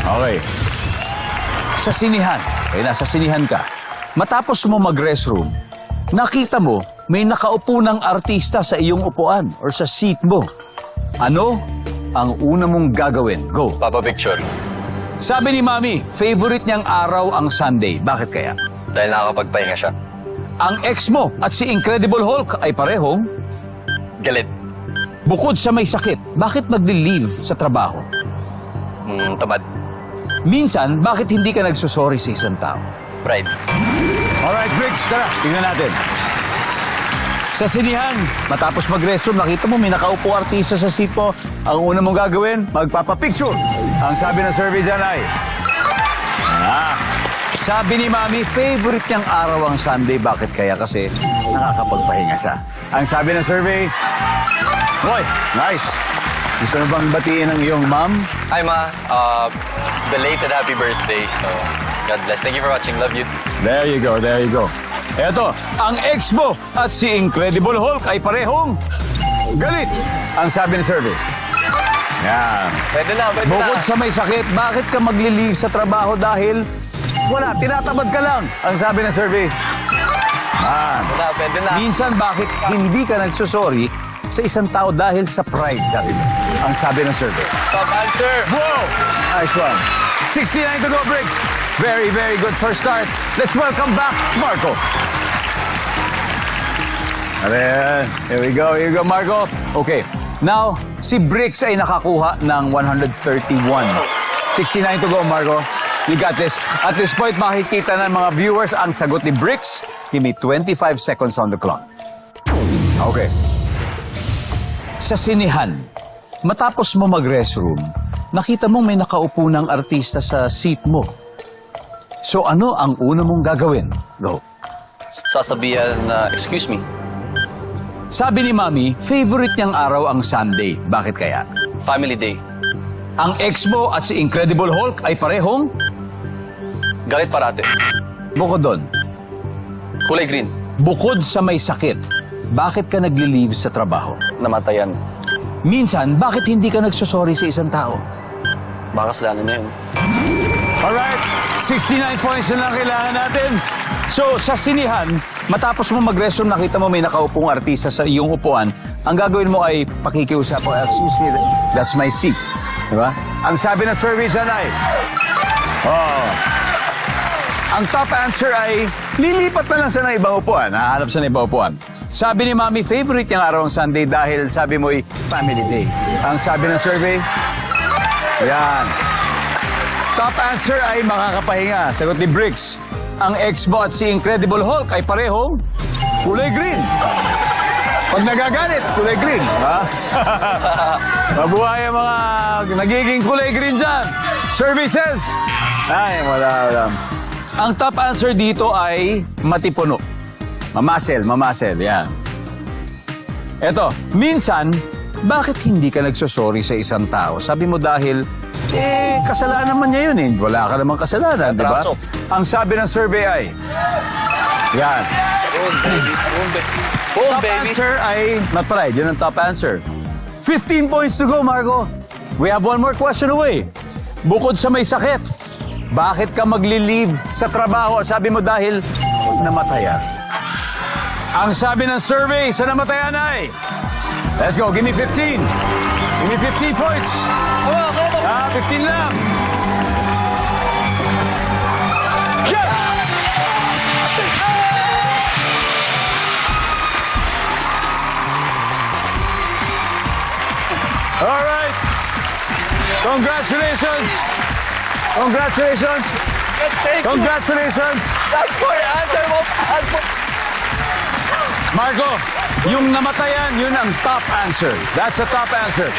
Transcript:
Okay. Sa sinihan, nasa sinihan ka. Matapos mo mag-restroom, nakita mo may nakaupo ng artista sa iyong upuan or sa seat mo. Ano ang una mong gagawin? Go. Papa-picture. Sabi ni Mami, favorite niyang araw ang Sunday. Bakit kaya? Dahil nakakapagpahinga siya. Ang ex mo at si Incredible Hulk ay parehong Galit. bukod sa may sakit. Bakit magli-leave sa trabaho? Tamad. Minsan, bakit hindi ka nagsusorry sa isang tao? Pride. Alright, Briggs, tara, tingnan natin. Sa sinihan, matapos mag-restroom, nakita mo may nakaupo artista sa seat mo. Ang una mong gagawin, magpapapicture. Ang sabi ng survey dyan ay... Sabi ni Mami, favorite niyang araw ang Sunday. Bakit kaya? Kasi nakakapagpahinga siya. Ang sabi ng survey... Boy, nice. Gusto mo bang batiin ang iyong mom? Hi, Ma. Belated happy birthday. So, God bless. Thank you for watching. Love you. There you go, there you go. Eto, ang ex mo at si Incredible Hulk ay parehong galit. Ang sabi ng survey. Yan. Pwede na, pwede Bukod sa may sakit, bakit ka magli-leave sa trabaho dahil wala, tinatamad ka lang. Ang sabi ng survey. Pwede na. Minsan, bakit hindi ka nagsusorry sa isang tao dahil sa pride, sabi mo. Ang sabi ng survey. Top answer. Whoa! Nice one. 69 to go, Briggs. Very, very good first start. Let's welcome back Marco. Ayan. Here we go, Marco. Okay. Now, si Briggs ay nakakuha ng 131. 69 to go, Marco. You got this. At this point, makikita ng mga viewers ang sagot ni Briggs. Give me 25 seconds on the clock. Okay. Sa sinihan, matapos mo mag-restroom, nakita mong may nakaupo ng artista sa seat mo. So ano ang una mong gagawin? Go. Sasabihan na, excuse me. Sabi ni Mami, favorite niyang araw ang Sunday. Bakit kaya? Family day. Ang ex mo at si Incredible Hulk ay parehong Galit parate. bukod doon. Kulay green. Bukod sa may sakit, bakit ka nagli-leave sa trabaho? Namatayan. Minsan, bakit hindi ka nagsusorry sa isang tao? Baka kasalanan niya yun. Alright, 69 points na lang kailangan natin. So, sa sinihan, matapos mo mag-restroom, nakita mo may nakaupong artista sa iyong upuan, ang gagawin mo ay pakikiusap o, excuse me, that's my seat. Diba? Ang sabi ng survey dyan ay, ang top answer ay, lilipat na lang sa ng ibang upuan. Hahanap sa ng ibang upuan. Sabi ni Mami, favorite niyang araw ang Sunday dahil sabi mo'y family day. Ang sabi ng survey, yan. Top answer ay makakapahinga. Sagot ni Briggs. Ang ex mo at si Incredible Hulk ay parehong kulay green. Pag nagagalit, kulay green. Ha? Mabuhay ang mga nagiging kulay green dyan. Services. Ay, wala. Ang top answer dito ay matipuno. Mamasel, yan. Eto, minsan, bakit hindi ka nagsosorry sa isang tao? Sabi mo dahil, kasalanan naman niya yun eh. Wala ka namang kasalanan, di ba? Atraso. Ang sabi ng survey ay, yan. Boom, Top baby. answer ay, not pride, yun ang top answer. 15 points to go, Marco. We have one more question away. Bukod sa may sakit, bakit ka magli-leave sa trabaho? Sabi mo dahil namatayan. Ang sabi ng survey sa namatayan ay, let's go, give me 15. Give me 15 points. 15 lang. Yeah! All right. Congratulations. Congratulations. Congratulations. That's for your answer mo. Marco, yung namatayan, yun ang top answer. That's the top answer.